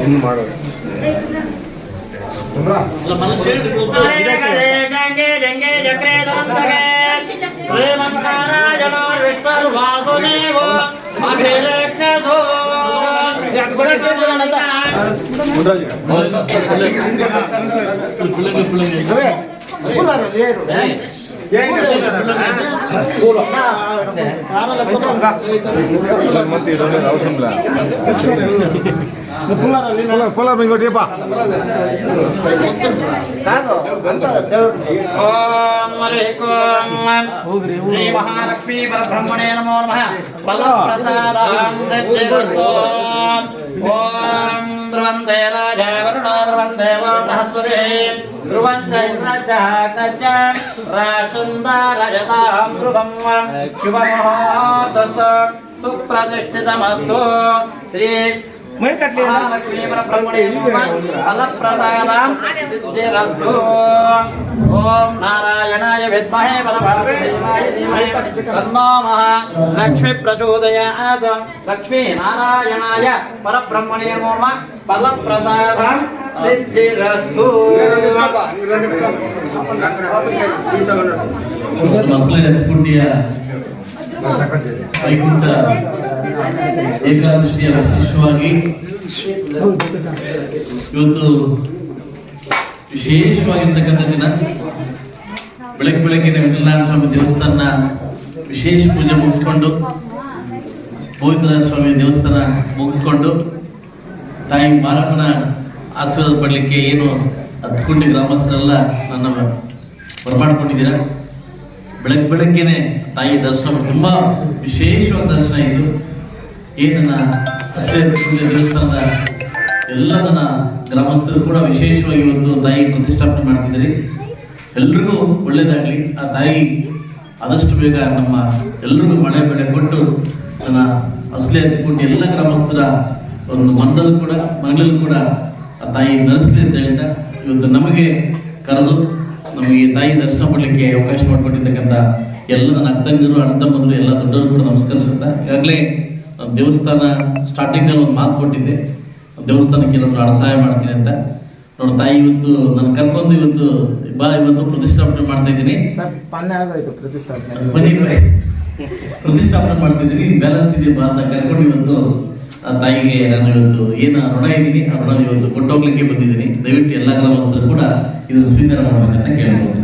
ಇನ್ನು ಮಾಡೋದು ఇంకోటిపా శ్రీ మహాలక్ష్మీ పరబ్రహ్మణే నమో నమః ఫలప్రసాదం సిద్ధిరస్తు. ఓం ధ్రువంతే రాజా వరుణో ధ్రువంతే ఓం బృహస్పతి ధ్రువంత ఇంద్రశ్చ రాశుందరజతాం ధ్రువం శుభముహూర్తస్తు సుప్రతిష్ఠితమస్తు. శ్రీ మహాలక్ష్మీ పరబ్రహ్మణే నమః ఫలప్రసాదం సిద్ధిరస్తు. ఓం నారాయణాయ విద్మహే పరబ్రహ్మణే ధీమహి తన్నో లక్ష్మీ ప్రచోదయాత్. లక్ష్మీ నారాయణాయ పరబ్రహ్మణే నమః ఫలప్రసాదం సిద్ధిరస్తు. ವೈಕುಂಠ ಏಕಾದಶಿಯ ವಿಶೇಷವಾಗಿ ಇವತ್ತು ವಿಶೇಷವಾಗಿರ್ತಕ್ಕಂಥ ದಿನ. ಬೆಳಗ್ಗೆ ವೆಂಕಟನಾರಾಯಣ ಸ್ವಾಮಿ ದೇವಸ್ಥಾನ ವಿಶೇಷ ಪೂಜೆ ಮುಗಿಸ್ಕೊಂಡು, ಗೋವಿಂದರಾಜ ಸ್ವಾಮಿ ದೇವಸ್ಥಾನ ಮುಗಿಸ್ಕೊಂಡು, ತಾಯಿ ಮಾರಮ್ಮನ ಆಶೀರ್ವಾದ ಪಡಲಿಕ್ಕೆ ಏನು ಹತ್ಕೊಂಡಿ ಗ್ರಾಮಸ್ಥರೆಲ್ಲ ನನ್ನ ಬರಮಾಡ್ಕೊಂಡಿದ್ದೀರಾ. ಬೆಳಗ್ಗೆನೆ ತಾಯಿ ದರ್ಶನ ತುಂಬ ವಿಶೇಷವಾದ ದರ್ಶನ ಇದು. ಏನನ್ನ ಅಷ್ಟೇ ದೇವಸ್ಥಾನದ ಎಲ್ಲ ನನ್ನ ಗ್ರಾಮಸ್ಥರು ಕೂಡ ವಿಶೇಷವಾಗಿ ಇವತ್ತು ತಾಯಿ ಪ್ರತಿಷ್ಠಾಪನೆ ಮಾಡ್ತಿದ್ದೀರಿ. ಎಲ್ರಿಗೂ ಒಳ್ಳೇದಾಗಲಿ. ಆ ತಾಯಿ ಆದಷ್ಟು ಬೇಗ ನಮ್ಮ ಎಲ್ರಿಗೂ ಮಳೆ ಬೆಳೆ ಕೊಟ್ಟು ನನ್ನ ಅಸಲಿ ಹತ್ಕೊಂಡು ಎಲ್ಲ ಗ್ರಾಮಸ್ಥರ ಒಂದು ಮನದಲ್ಲೂ ಕೂಡ ಮನೆಯಲ್ಲೂ ಕೂಡ ಆ ತಾಯಿ ನಡೆಸಲಿ ಅಂತ ಹೇಳ್ತಾ ಇವತ್ತು ನಮಗೆ ಕರೆದು ನಮಗೆ ತಾಯಿ ದರ್ಶನ ಮಾಡಲಿಕ್ಕೆ ಅವಕಾಶ ಮಾಡಿಕೊಟ್ಟಿರ್ತಕ್ಕಂಥ ಎಲ್ಲ ನನ್ನ ಅಕ್ಕಂಗರು ಅಣ್ಣ ತಮ್ಮಂದರು ಎಲ್ಲ ದೊಡ್ಡವರು ಕೂಡ ನಮಸ್ಕರಿಸುತ್ತಾ, ಈಗಾಗಲೇ ದೇವಸ್ಥಾನ ಸ್ಟಾರ್ಟಿಂಗಲ್ಲಿ ಒಂದು ಮಾತು ಕೊಟ್ಟಿದ್ದೆ, ದೇವಸ್ಥಾನಕ್ಕೆ ನಾನು ಹಣ ಸಹಾಯ ಮಾಡ್ತೀನಿ ಅಂತ. ನೋಡಿ ತಾಯಿ ಇವತ್ತು ನನ್ನ ಕರ್ಕೊಂಡು ಇವತ್ತು ಪ್ರತಿಷ್ಠಾಪನೆ ಮಾಡ್ತಾ ಇದ್ದೀನಿ. ಪ್ರತಿಷ್ಠಾಪನೆ ಮಾಡ್ತಿದ್ದೀನಿ. ಬ್ಯಾಲೆನ್ಸ್ ಇದೆ ಬಾ ಅಂತ ಕರ್ಕೊಂಡು ಇವತ್ತು ಆ ತಾಯಿಗೆ ನಾನು ಇವತ್ತು ಏನು ಋಣ ಇದ್ದೀನಿ ಆ ಋಣ ಇವತ್ತು ಕೊಟ್ಟೋಗ್ಲಿಕ್ಕೆ ಬಂದಿದ್ದೀನಿ. ದಯವಿಟ್ಟು ಎಲ್ಲ ಗ್ರಾಮಸ್ಥರು ಕೂಡ ಇದನ್ನು ಸ್ವೀಕಾರ ಮಾಡ್ಬೇಕಂತ ಕೇಳ್ಬೋದು.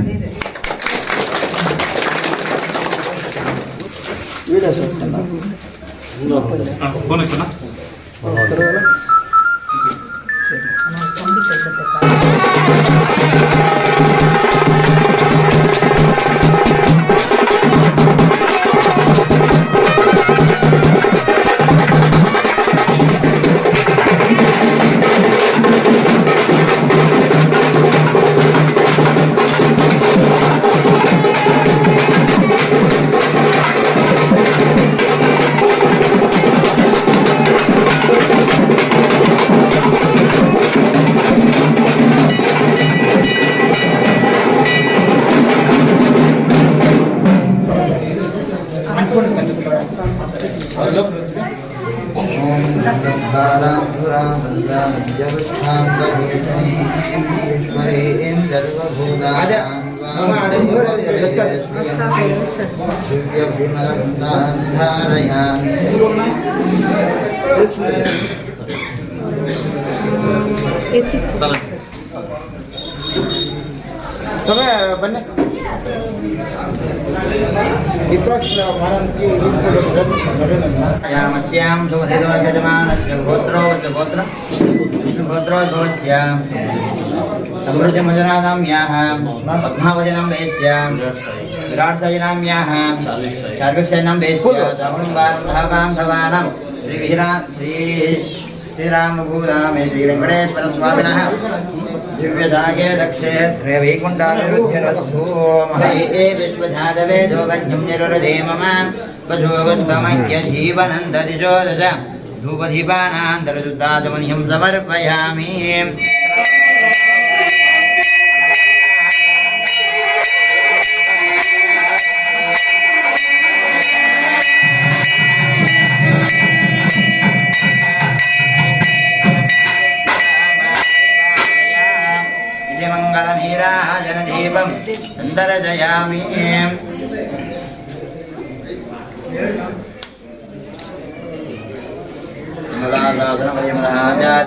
ಬನ್ನಿ श्याम गोत्रो समृद्धि मजुनाम्याः पद्मावतिनां वेश्यां विराट सजनाम्याः चार्विक्षयनां वेश्या बान्धवानां श्रीरामभूतामे श्रीवेङ्कटेश्वर स्वामिनः दिव्यसागे दक्षे त्रयवैकुण्ठाभिरुद्धिरस्तु महये विश्वधातवे धोपज्ञं निरुरधे मम वधूगस्त्वमज्ञजीवनन्ददिशो दश धूपदीपानान्तरशुद्धाचमनिहं समर्पयामि मङ्गलनीराजनदीपं सुन्दरजयामि